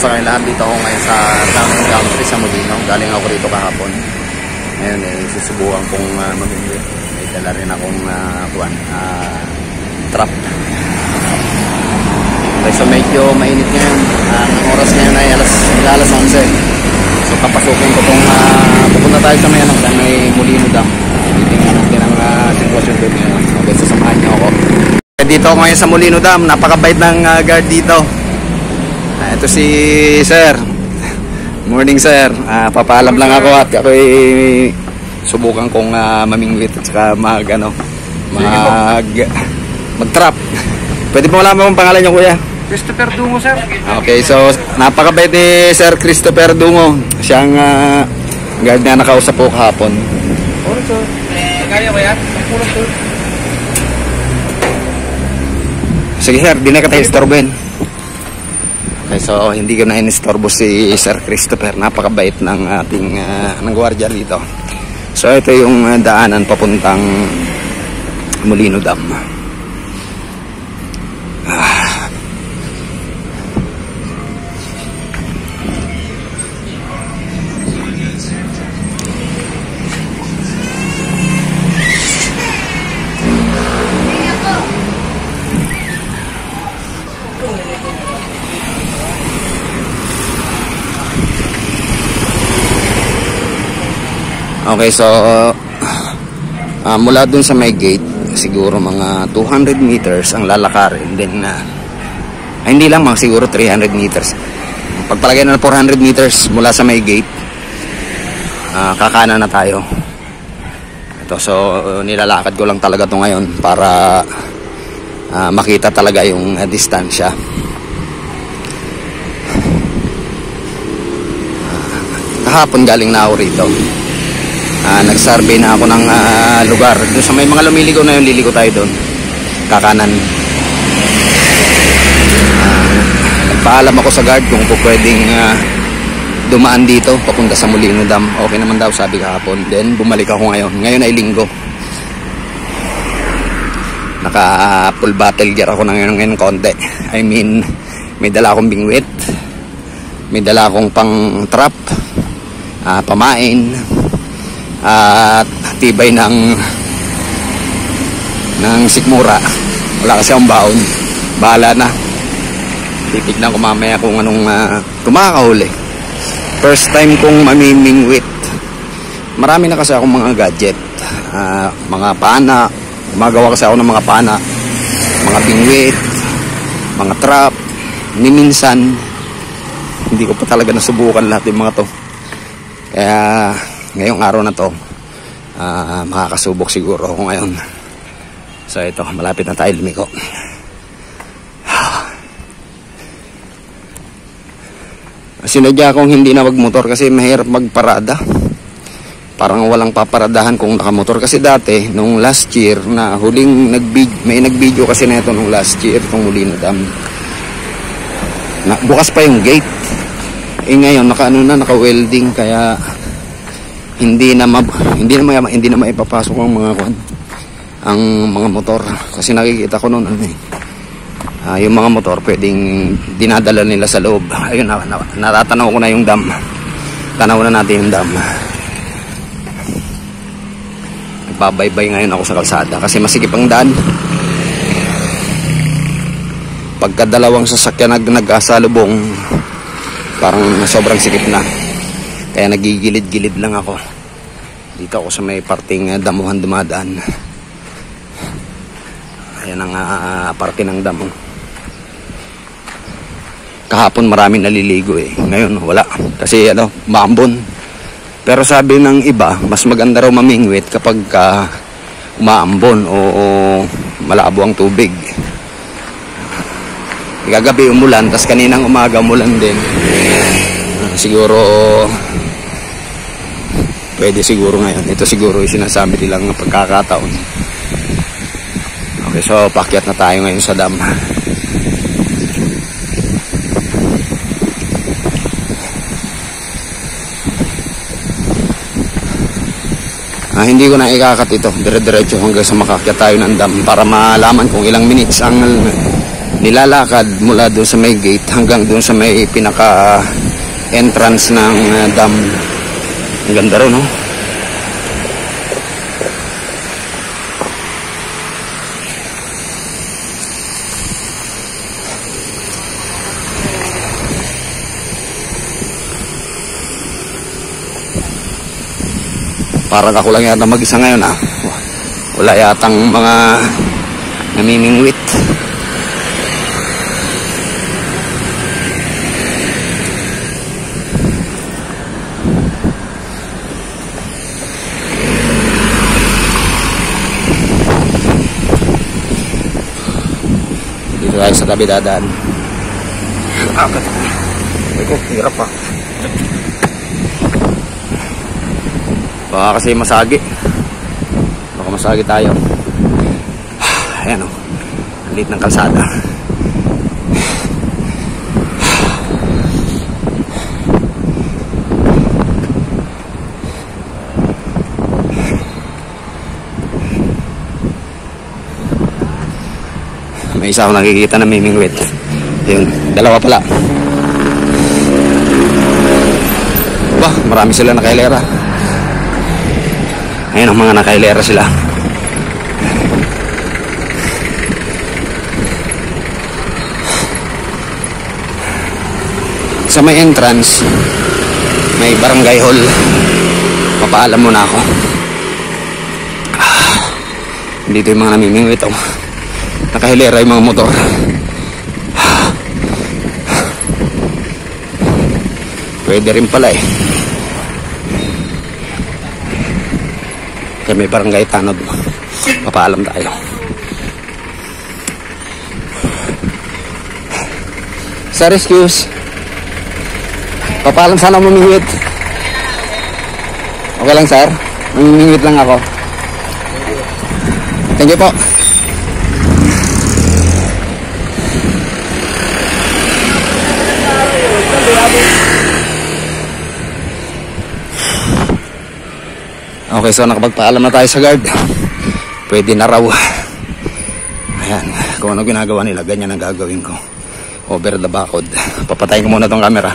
Kamusta kayo lahat? Dito ako ngayon sa Town and Country sa Molino. Galing ako rito kahapon. Ngayon susubukan kong mamimili. May dala rin akong trap. Okay, so medyo mainit ngayon. Ang oras ngayon ay alas 11. So papasukin ko itong pupunta tayo sa may Molino Dam. Titingnan natin ang sitwasyon doon ngayon. Okay, so samahan niyo ako. Dito ako ngayon sa Molino Dam. Napakabait ng guard dito. Ito si Sir. Morning Sir. Papaalam lang ako at ako'y subukan kong mamingwit at saka mag-trap. Pwede mo malaman ang pangalan niyo, kuya? Christopher Dungo, sir. Okay, so napakabait ni Sir Christopher Dungo. Siyang guard na nakausap po kahapon. Oras, sir. Kaya ba yan? Pagpulong, sir. Sige sir, di na kita istorbohin. Okay, so hindi ko na inistorbo si Sir Christopher. Napakabait ng ating ng gwardiya dito. So ito yung daanan papuntang Molino Dam. Okay, so mula dun sa may gate, siguro mga 200 meters ang lalakarin. Then, hindi lang, mga siguro 300 meters. Pagpalagay na 400 meters mula sa may gate, kakanan na tayo. Ito, so nilalakad ko lang talaga ito ngayon para makita talaga yung distansya. Kahapon galing na ako rito. Nag-survey na ako ng lugar. Doon sa may mga lumiligo na yun, liligo tayo doon. Kakanan. Nagpaalam ako sa guard kung pwedeng dumaan dito papunta sa Molino Dam. Okay naman daw, sabi kahapon. Then bumalik ako ngayon. Ngayon ay linggo. Naka full battle gear ako na ngayon konti. I mean, may dala akong bingwit. May dala akong pang trap. Pamain. At tibay ng sikmura. Wala kasi akong baon. Bahala na. Titignan ko mamaya kung anong kumakahuli. First time kong mamimingwit. Marami na kasi akong mga gadget. Mga pana. Gumagawa kasi ako ng mga pana. Mga bingwit. Mga trap. Minsan hindi ko pa talaga nasubukan lahat yung mga to. Kaya ngayong araw na to, makakasubok siguro ako ngayon. So ito, malapit na tayo lumiko. Sinadya akong hindi na magmotor kasi mahirap magparada. Parang walang paparadahan kung nakamotor. Kasi dati, nung last year, na huling may nag-video kasi na ito nung last year, itong Molino Dam. Bukas pa yung gate. Ngayon, naka-welding, kaya hindi na maipapasok ang mga motor kasi nakikita ko noon yung mga motor pwedeng dinadala nila sa loob. Ayun, natatanaw ko na yung dam. Tanaw na natin yung dam. Nagbabaybay ngayon ako sa kalsada kasi masikip ang daan. Pagka dalawang sasakyan nag-asalubong, parang sobrang sikip na. Kaya nagigilid-gilid lang ako. Dito ako sa may parting damuhan dumadaan. Ayan ang parte ng damo. Kahapon marami naliligo Ngayon wala. Kasi maambon. Pero sabi ng iba, mas maganda raw mamingwit kapag umaambon o malabo ang tubig. Kagabi umulan, tas kaninang umaga umulan din. Siguro pwede siguro ngayon. Ito siguro yung sinasabi nilang pagkakataon. Okay, so paakyat na tayo ngayon sa dam. Hindi ko na ikakat ito. Dire-diretso hanggang sa makakyat tayo ng dam para malaman kung ilang minutes ang nilalakad mula doon sa may gate hanggang doon sa may pinaka entrance ng dam. Ang ganda rin, no? Parang ako lang yata mag-isa ngayon, ah. Wala yatang mga namimingwit. Dito tayo sa tabi dadaan. Ito, hirap pa. Baka kasi masagi. Baka masagi tayo. Ayan, oh. Ang liit ng kalsada. May isa akong nakikita na mimingwit. Yun, dalawa pala. Bah, marami sila nakailera. Ayun ang mga nakailera sila. Sa may entrance, may barangay hall. Papaalam muna ako. Dito yung mga namimingwit, oh. Nakahilera yung mga motor. Pwede rin pala, eh. Kaya may barangay tanod. Papaalam tayo. Sir, excuse. Papaalam sana mamingwit. Okay lang, sir? Mamingwit lang ako. Thank you po. Okay, so nakapagpaalam na tayo sa guard. Pwede na raw. Ayan, kung ano ginagawa nila, ganyan ang gagawin ko. Over the backwood. Papatayin ko muna tong camera.